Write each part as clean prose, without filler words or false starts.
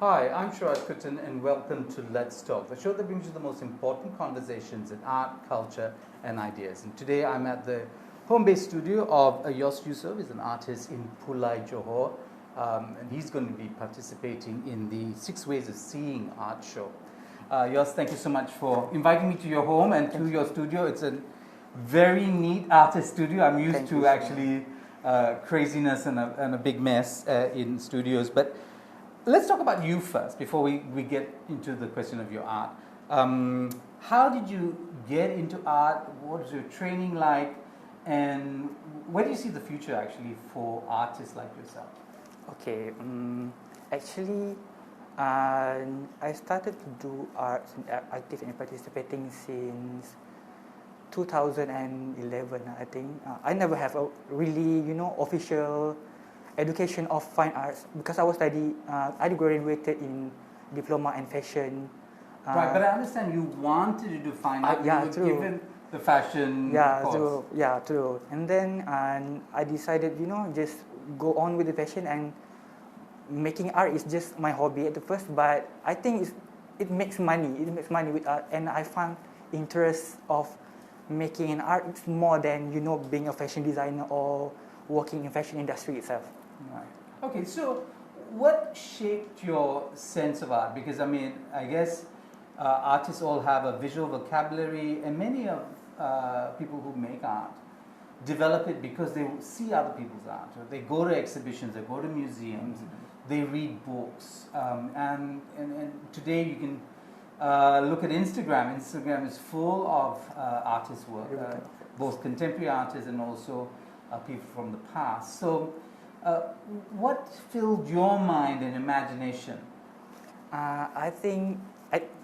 Hi, I'm Sharaad Kuttan and welcome to Let's Talk, the show that brings you the most important conversations in art, culture and ideas. And today I'm at the home-based studio of Yoss Yoseff, who's an artist in Pulai, Johor, and he's going to be participating in the 6 Ways of Seeing art show. Yoss, thank you so much for inviting me to your home and to your studio. It's a very neat artist studio. I'm used to actually craziness and a big mess in studios, but let's talk about you first before we get into the question of your art. How did you get into art? What was your training like? And where do you see the future actually for artists like yourself? Okay, actually, I started to do art, active and participating since 2011, I think. I never have a really, official education of fine arts because I graduated in diploma in fashion. Right, but I understand you wanted to do fine art. Yeah, you were true. given the fashion course. True. And then I decided, just go on with the fashion, and making art is just my hobby at the first. But I think it makes money. It makes money with art, and I found interest of making an art. It's more than being a fashion designer or working in fashion industry itself. Right. Okay, so what shaped your sense of art? Because I guess artists all have a visual vocabulary, and many of people who make art develop it because they see other people's art. Or they go to exhibitions, they go to museums, they read books, and today you can look at Instagram. Instagram is full of artists' work, both contemporary artists and also people from the past. So what filled your mind and imagination? I think,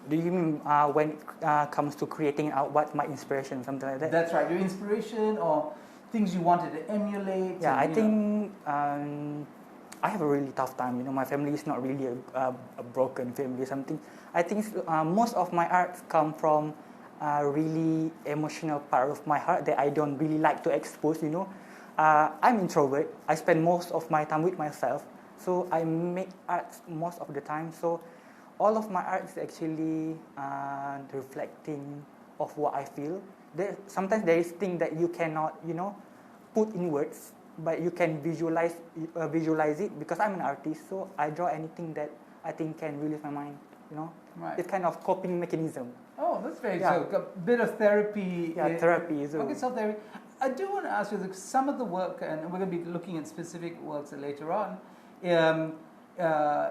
do you mean when it comes to creating art, what's my inspiration, something like that? That's right, your inspiration or things you wanted to emulate? Yeah, I think I have a really tough time. My family is not really a broken family or something. I think most of my art come from a really emotional part of my heart that I don't really like to expose, I'm introvert. I spend most of my time with myself, so I make art most of the time. So all of my art is actually reflecting of what I feel. Sometimes there is things that you cannot, put in words, but you can visualize it. Because I'm an artist, so I draw anything that I think can release my mind. Right. It's kind of coping mechanism. Oh, that's very so a bit of therapy. Yeah, therapy. So. Okay, so therapy. I do want to ask you, some of the work, and we're going to be looking at specific works later on,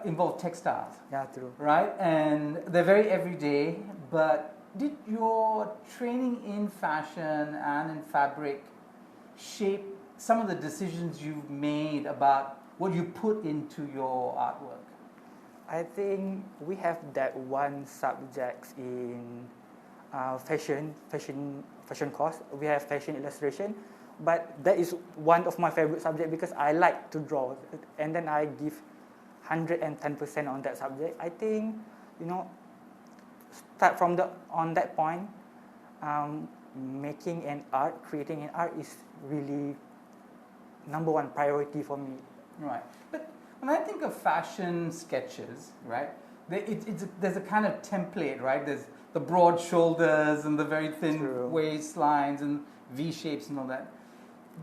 involve textiles. Yeah, true. Right? And they're very everyday, but did your training in fashion and in fabric shape some of the decisions you've made about what you put into your artwork? I think we have that one subject in fashion course. We have fashion illustration, but that is one of my favorite subjects because I like to draw, and then I give 110% on that subject. I think start from on that point, making an art, creating an art is really number one priority for me. Right, but when I think of fashion sketches, right, there's a kind of template, right? There's the broad shoulders and the very thin waistlines and V shapes and all that.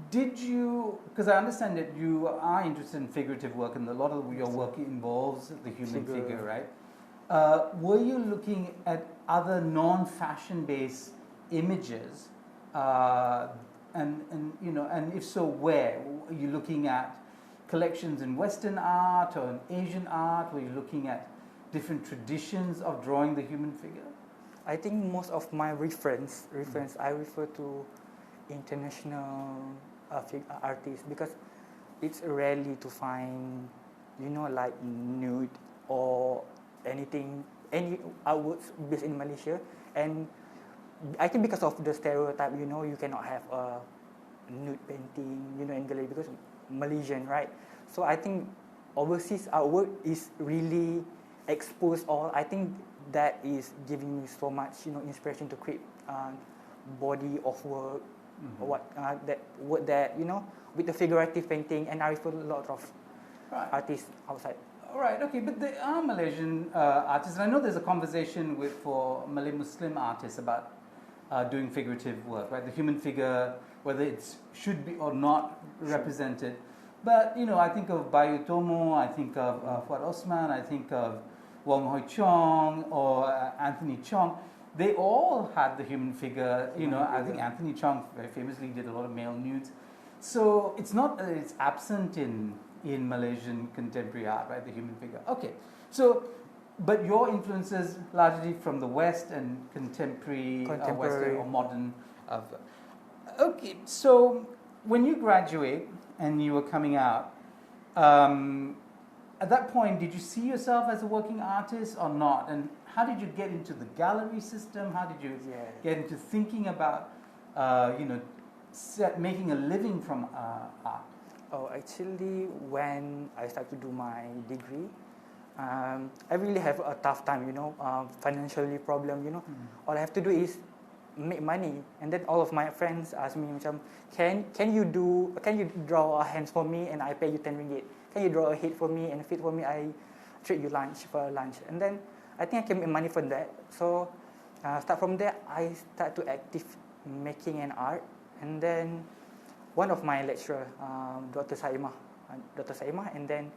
Did you, because I understand that you are interested in figurative work and a lot of your work involves the human figure, right? Were you looking at other non-fashion based images, and if so, where? Were you looking at collections in Western art or in Asian art? Were you looking at different traditions of drawing the human figure? I think most of my reference I refer to international artists because it's rarely to find, like nude or anything, any artworks based in Malaysia. And I think because of the stereotype, you cannot have a nude painting, in gallery because Malaysian, right? So I think overseas artwork is really exposed all. I think that is giving me so much, inspiration to create body of work, with the figurative painting, and I refer a lot of artists outside. All right, okay, but there are Malaysian artists, and I know there's a conversation for Malay Muslim artists about doing figurative work, right? The human figure, whether it should be or not represented. But, I think of Bayu Tomo, I think of Fuad Osman, I think of Wong Hoi Chong or Anthony Chong. They all had the human figure, I think Anthony Chong very famously did a lot of male nudes. So it's not that it's absent in Malaysian contemporary art, right, the human figure. Okay, so, but your influences largely from the West and contemporary. Western or modern. Okay, so when you graduate and you were coming out, at that point, did you see yourself as a working artist or not? And how did you get into the gallery system? How did you get into thinking about, making a living from art? Oh, actually, when I started to do my degree, I really have a tough time, financially problem, All I have to do is make money. And then all of my friends ask me, can you draw a hands for me and I pay you 10 ringgit? Can you draw a head for me and feet for me? I treat you for lunch. And then I think I can make money from that. So start from there, I start to active making an art. And then one of my lecturer, Dr. Saimah, and then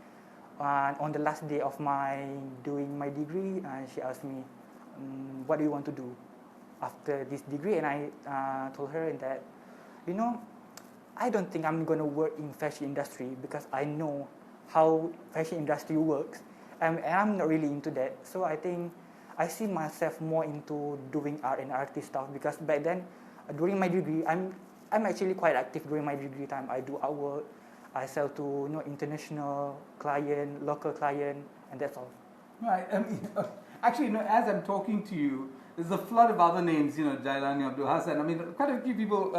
on the last day of doing my degree, she asked me, what do you want to do after this degree? And I told her that, I don't think I'm going to work in fashion industry because I know how fashion industry works, and I'm not really into that. So I think I see myself more into doing art and artist stuff, because back then, during my degree, I'm actually quite active during my degree time. I do artwork, I sell to international client, local client, and that's all. Right. Actually, as I'm talking to you, there's a flood of other names, Jailani, Abdul Hassan. I mean, quite a few people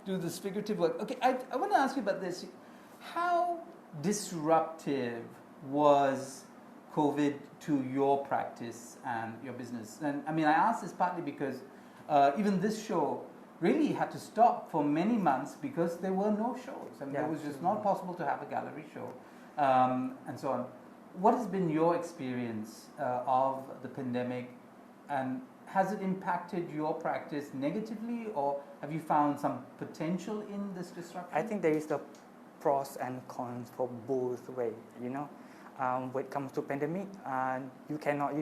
do this figurative work. Okay, I want to ask you about this. How disruptive was COVID to your practice and your business? And I ask this partly because even this show really had to stop for many months because there were no shows. It was just not possible to have a gallery show, and so on. What has been your experience of the pandemic, and has it impacted your practice negatively, or have you found some potential in this disruption? I think there is the pros and cons for both ways. When it comes to pandemic, you cannot,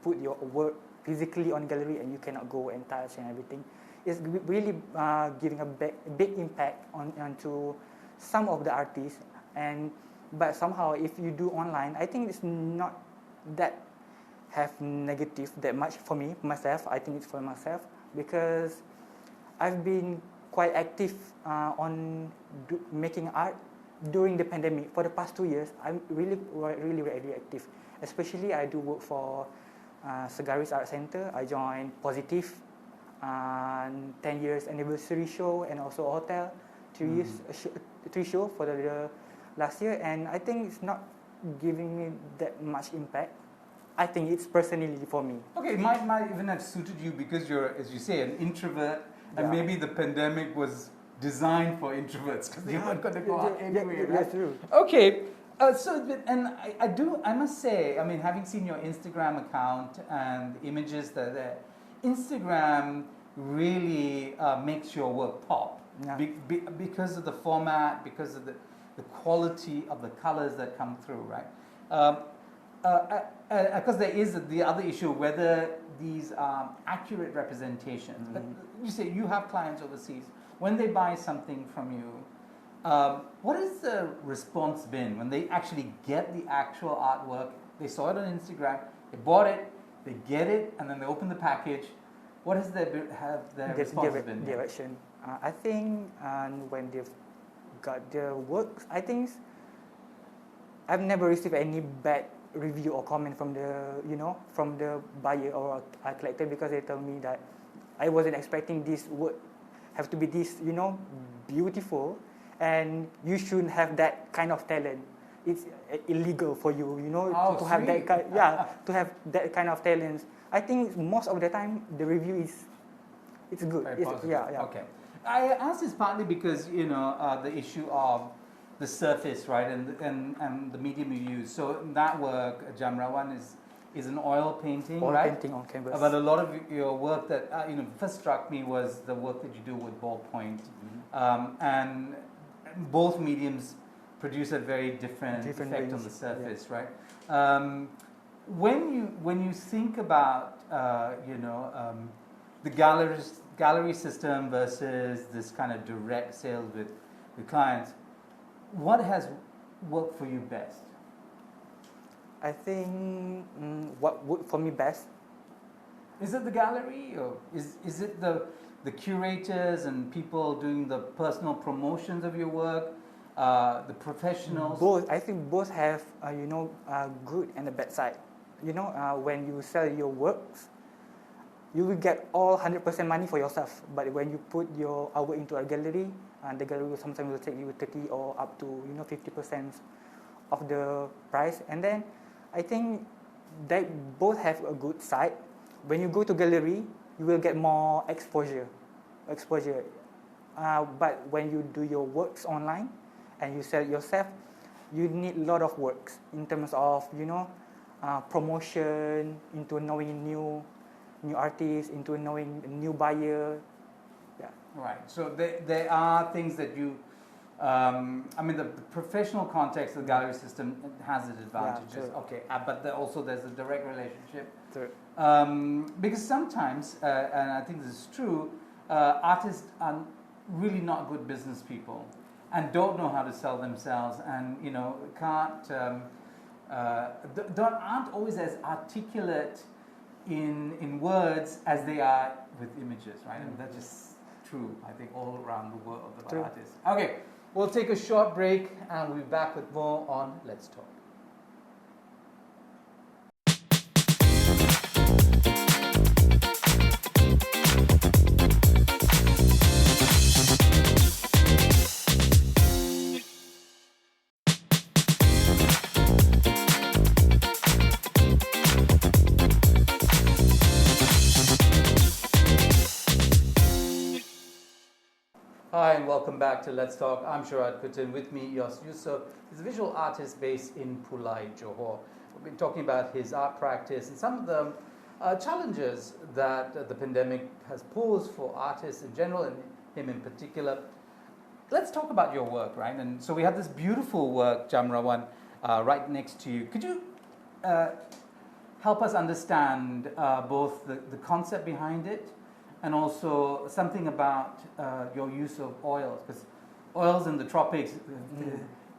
put your work physically on gallery, and you cannot go and touch and everything. It's really giving a big impact onto some of the artists, but somehow if you do online, I think it's not that have negative that much for me, myself. I think it's for myself because I've been quite active on making art during the pandemic. For the past 2 years, I'm really active. Especially I do work for Segaris Art Center. I joined Positive 10 years anniversary show, and also a hotel 3 show for the last year, and I think it's not giving me that much impact. I think it's personally for me. Okay, it might even have suited you because you're, as you say, an introvert, and maybe the pandemic was designed for introverts because they weren't going to go out anyway, right? That's true. Okay, I must say, having seen your Instagram account and the images that are there, Instagram really makes your work pop because of the format, because of the quality of the colors that come through, right? Because there is the other issue whether these are accurate representations. But you say you have clients overseas. When they buy something from you, what has the response been when they actually get the actual artwork? They saw it on Instagram, they bought it, they get it, and then they open the package. What has their response been? Direction. I think when they've got their works, I think I've never received any bad review or comment from the buyer or a collector, because they tell me that I wasn't expecting this work have to be this beautiful, and you shouldn't have that kind of talent. It's illegal for you, to have that to have that kind of talent. I think most of the time the review it's good. Okay. I ask this partly because the issue of the surface, right, and the medium you use. So in that work, Jamrawan is an oil painting, Oil right? painting on canvas. But a lot of your work that first struck me was the work that you do with ballpoint, and both mediums produce a very different effect on the surface, right? When you think about the gallery system versus this kind of direct sales with clients, what has worked for you best? I think what worked for me best. Is it the gallery, or is it the curators and people doing the personal promotions of your work, the professionals? Both. I think both have a good and a bad side. When you sell your works, you will get all 100% money for yourself. But when you put your artwork into a gallery, the gallery will sometimes will take you 30 or up to 50% of the price. And then I think they both have a good side. When you go to gallery, you will get more exposure. But when you do your works online and you sell it yourself, you need a lot of works in terms of promotion, into knowing new artists, into knowing a new buyer. Yeah. Right. So there are things that you. The professional context of the gallery system has its advantages. Yeah, sure. Okay, but there's a direct relationship. Sure. Because sometimes, and I think this is true, artists are really not good business people and don't know how to sell themselves, and aren't always as articulate in words as they are with images, right? And that's just true, I think, all around the world of artists. Okay, we'll take a short break and we'll be back with more on Let's Talk. Hi and welcome back to Let's Talk. I'm Sharaad Kuttan. With me, Yoss Yoseff. He's a visual artist based in Pulai, Johor. We've been talking about his art practice and some of the challenges that the pandemic has posed for artists in general and him in particular. Let's talk about your work, right? And so we have this beautiful work, Jamrawan, right next to you. Could you help us understand both the concept behind it and also something about your use of oils? Because oils in the tropics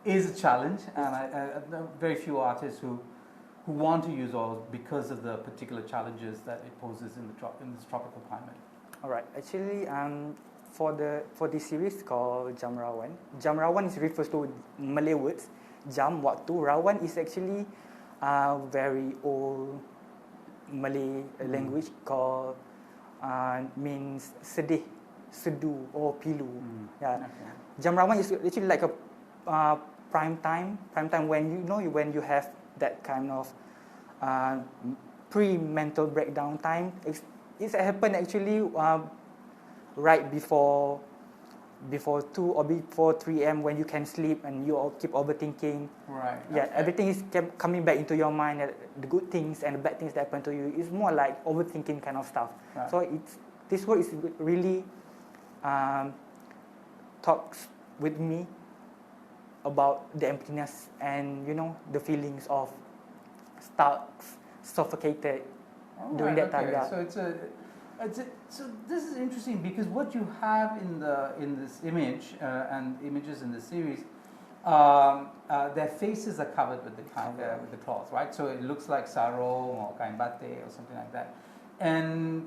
is a challenge, and I know very few artists who want to use oils because of the particular challenges that it poses in this tropical climate. All right. Actually, for this series called Jamrawan refers to Malay words. Jam, waktu. Rawan is actually a very old Malay language called means sedih, sedu, or pilu. Yeah. Okay. Jamrawan is actually like a prime time when when you have that kind of pre-mental breakdown time. It's happened actually right before 2 or before 3 a.m. when you can sleep and you all keep overthinking. Right. Yeah, okay. everything is coming back into your mind. The good things and the bad things that happen to you. It's more like overthinking kind of stuff. Right. So this work is really talks with me about the emptiness and the feelings of stuck, suffocated during that time. Yeah. So this is interesting because what you have in this image and images in the series, their faces are covered with the cloth, right? So it looks like sarong or kain batik or something like that, and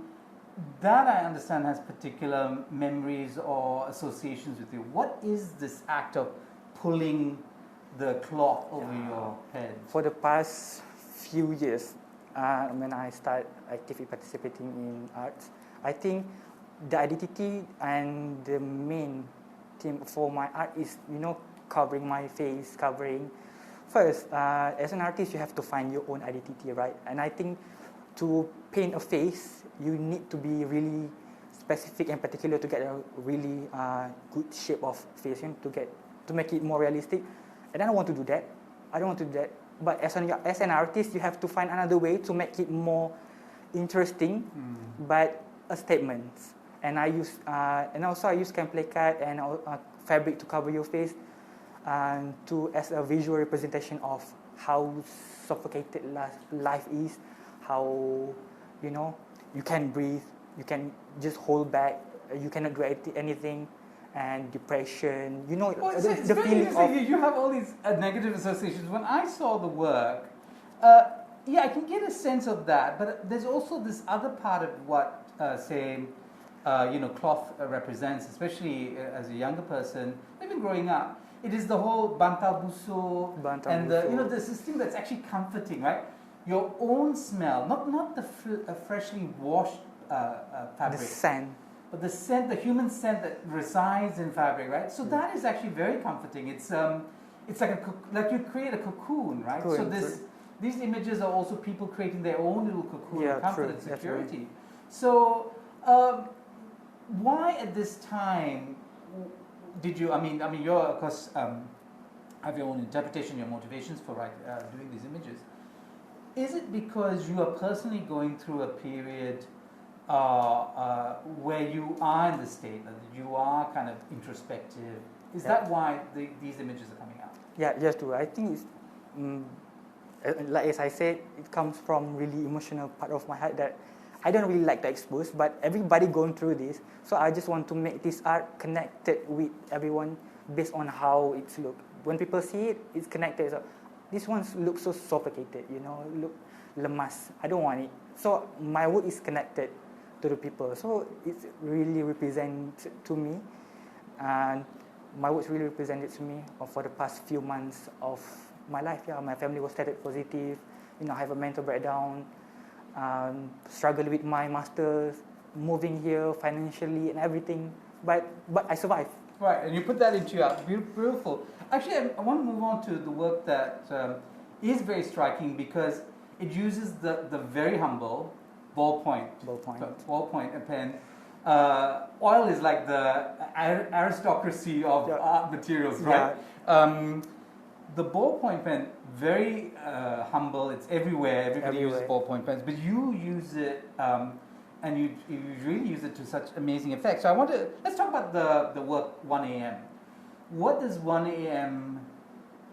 that I understand has particular memories or associations with you. What is this act of pulling the cloth over your head? For the past few years, when I started actively participating in arts, I think the identity and the main theme for my art is, covering my face, covering. First, as an artist, you have to find your own identity, right? And I think to paint a face, you need to be really specific and particular to get a really good shape of face, to get to make it more realistic. And I don't want to do that. But as an artist, you have to find another way to make it more interesting, but a statement. And I also use template card and fabric to cover your face, as a visual representation of how suffocated life is, how you can't breathe, you can just hold back, you cannot do anything, and depression. Well, it's the very feeling of interesting. You have all these negative associations. When I saw the work, yeah, I can get a sense of that. But there's also this other part of what, say, cloth represents, especially as a younger person, even growing up. It is the whole bantal buso, and there's this thing that's actually comforting, right? Your own smell, not the freshly washed fabric. The scent. But the scent, the human scent that resides in fabric, right? So that is actually very comforting. It's like you create a cocoon, right? Cocoon, So these images are also people creating their own little cocoon of comfort and security. Definitely. So why at this time did you? I mean, you're of course have your own interpretation, your motivations for doing these images. Is it because you are personally going through a period where you are in the state, that you are kind of introspective? Is that why these images are coming out? Yeah, just true. I think it's, like as I said, it comes from really emotional part of my heart that I don't really like to expose, but everybody going through this. So I just want to make this art connected with everyone based on how it's look. When people see it, it's connected. So this one looks so suffocated, look lemas. I don't want it. So my work is connected to the people. So it really represents to me, and my work really represented to me for the past few months of my life. Yeah, my family was tested positive. I have a mental breakdown. Struggled with my masters, moving here financially and everything. But I survived. Right, and you put that into your art. Beautiful. Actually, I want to move on to the work that is very striking because it uses the very humble ballpoint pen. Oil is like the aristocracy of art materials, right? Yeah. The ballpoint pen, very humble. It's everywhere. Everybody uses ballpoint pens, but you use it, and you really use it to such amazing effect. So let's talk about the work 1 a.m. What does 1 a.m.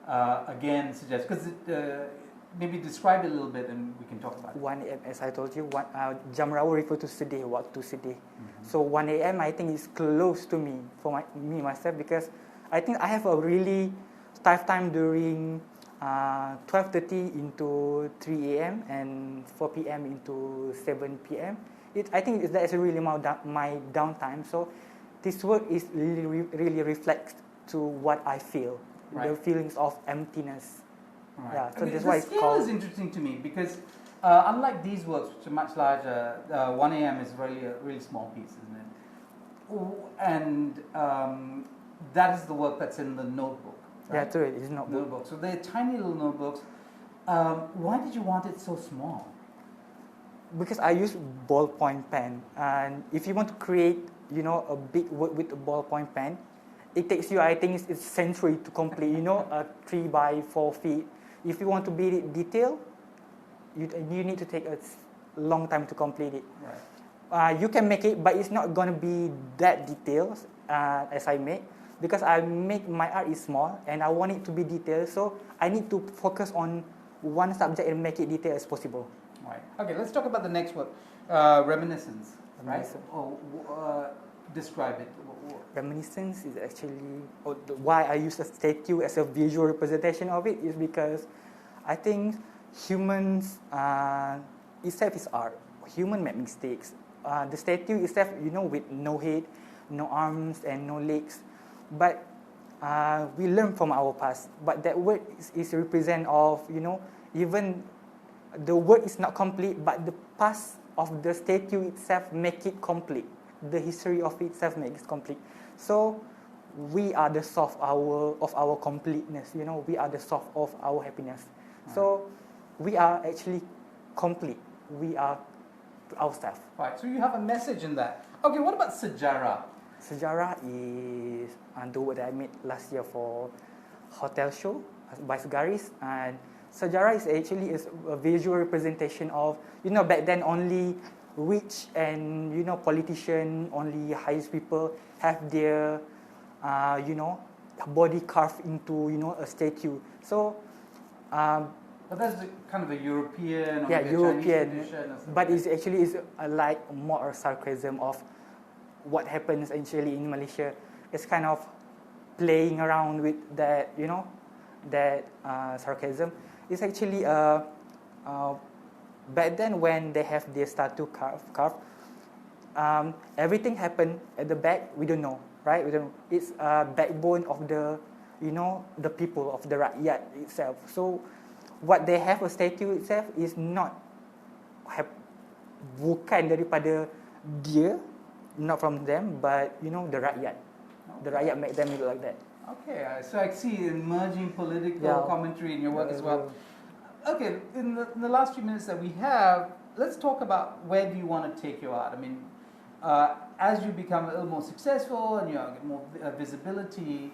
Again suggest? Because maybe describe it a little bit, and we can talk about it. 1 a.m. as I told you, jam rawa refer to sedih, waktu sedih. So 1 a.m. I think is close to me for myself because I think I have a really tough time during 12:30 into 3 a.m. and 4 p.m. into 7 p.m. I think that's really my downtime. So this work is really reflects to what I feel, the feelings of emptiness. Right. Yeah, so that's the why it's scale called. is interesting to me because unlike these works, which are much larger, 1 a.m. is really a really small piece, isn't it? And that is the work that's in the notebook. Right? Yeah, true. It's notebook. So they're tiny little notebooks. Why did you want it so small? Because I use ballpoint pen, and if you want to create, a big work with a ballpoint pen, it takes you, I think, it's century to complete. A 3 by 4 feet. If you want to be detailed, you need to take a long time to complete it. Right. You can make it, but it's not going to be that detailed as I make. Because I make my art is small and I want it to be detailed, so I need to focus on one subject and make it detailed as possible. Right. Okay, let's talk about the next work, Reminiscence. Right. Describe it. Reminiscence is actually why I use a statue as a visual representation of it is because I think humans itself is art. Human make mistakes. The statue itself, with no head, no arms, and no legs. But we learn from our past. But that word is represent of, even the word is not complete, but the past of the statue itself make it complete. The history of itself makes it complete. So we are the source of our completeness. We are the source of our happiness. Right. So we are actually complete. We are ourselves. Right. So you have a message in that. Okay. What about sejarah? sejarah is the word that I made last year for hotel show by Segaris, and sejarah is actually a visual representation of, back then only rich and politician, only highest people have their body carved into a statue. So but that's kind of a European or yeah, maybe a European, Chinese tradition or something. but it's actually like more a sarcasm of what happens actually in Malaysia. It's kind of playing around with that, that sarcasm. It's actually back then when they have their statue carved, everything happened at the back. We don't know, right? We don't. It's a backbone of the, the people of the rakyat itself. So what they have a statue itself is not bukan daripada dia, not from them, but the rakyat. The rakyat make them look like that. Okay, so I see emerging political commentary in your work as well. Okay, in the last few minutes that we have, let's talk about where do you want to take your art. I mean, as you become a little more successful and you get more visibility,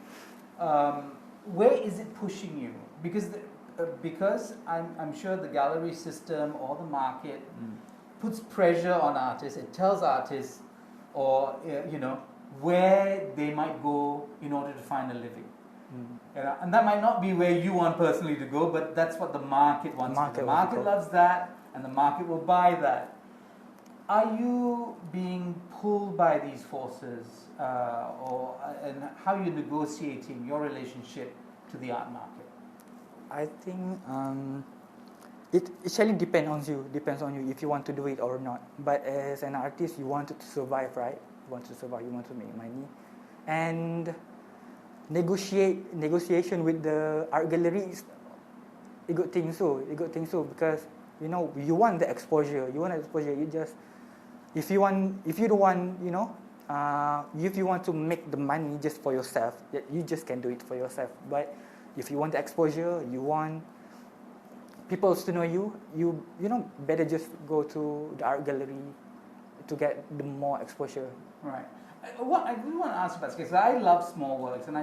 where is it pushing you? Because I'm sure the gallery system or the market puts pressure on artists. It tells artists, or where they might go in order to find a living. And that might not be where you want personally to go, but that's what the market wants. The market loves that, and the market will buy that. Are you being pulled by these forces, and how are you negotiating your relationship to the art market? I think it actually depends on you if you want to do it or not. But as an artist, you want to survive, right? You want to survive, you want to make money, and negotiation with the art gallery is a good thing. So because you want the exposure. You just if you don't want if you want to make the money just for yourself, you just can do it for yourself. But if you want the exposure, you want people to know you better just go to the art gallery to get the more exposure. Right. What I really want to ask about, because I love small works, and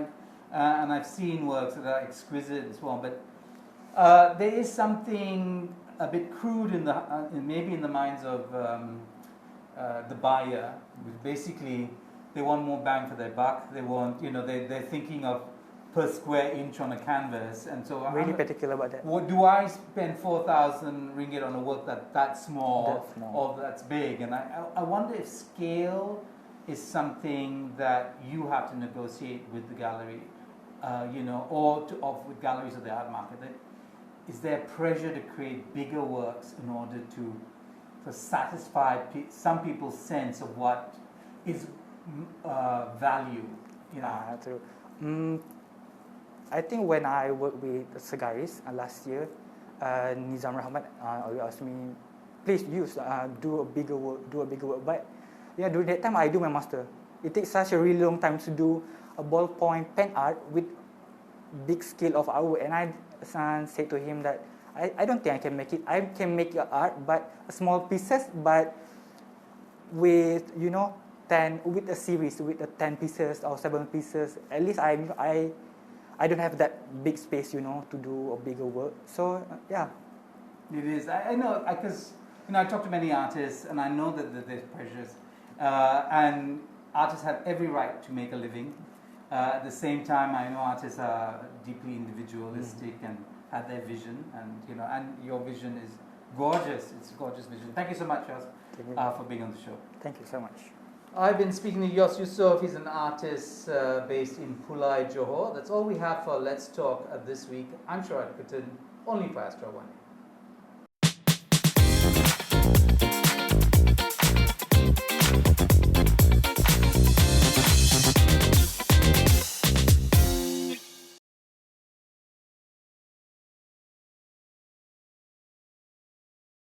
I've seen works that are exquisite as well. But there is something a bit crude maybe in the minds of the buyer. Basically, they want more bang for their buck. They want, they're thinking of per square inch on a canvas, and so really particular about that. What do I spend 4,000 ringgit on a work that's small or that's big? And I wonder if scale is something that you have to negotiate with the gallery, or with galleries of the art market. Is there pressure to create bigger works in order to satisfy some people's sense of what is value? True. I think when I worked with Segaris last year, Nizam Rahmat asked me, please do a bigger work. But during that time I do my master. It takes such a really long time to do a ballpoint pen art with big scale of artwork, and I said to him that I don't think I can make it. I can make art, but small pieces, but with 10 with a series with 10 pieces or 7 pieces. At least I don't have that big space, to do a bigger work. So yeah, it is. I know, because I talk to many artists, and I know that there's pressures, and artists have every right to make a living. At the same time, I know artists are deeply individualistic and have their vision, and your vision is gorgeous. It's a gorgeous vision. Thank you so much, Yoss, for being on the show. Thank you so much. I've been speaking to Yoss Yoseff. He's an artist based in Pulai, Johor. That's all we have for Let's Talk this week. I'm Sharaad Kuttan, only for Astro AWANI.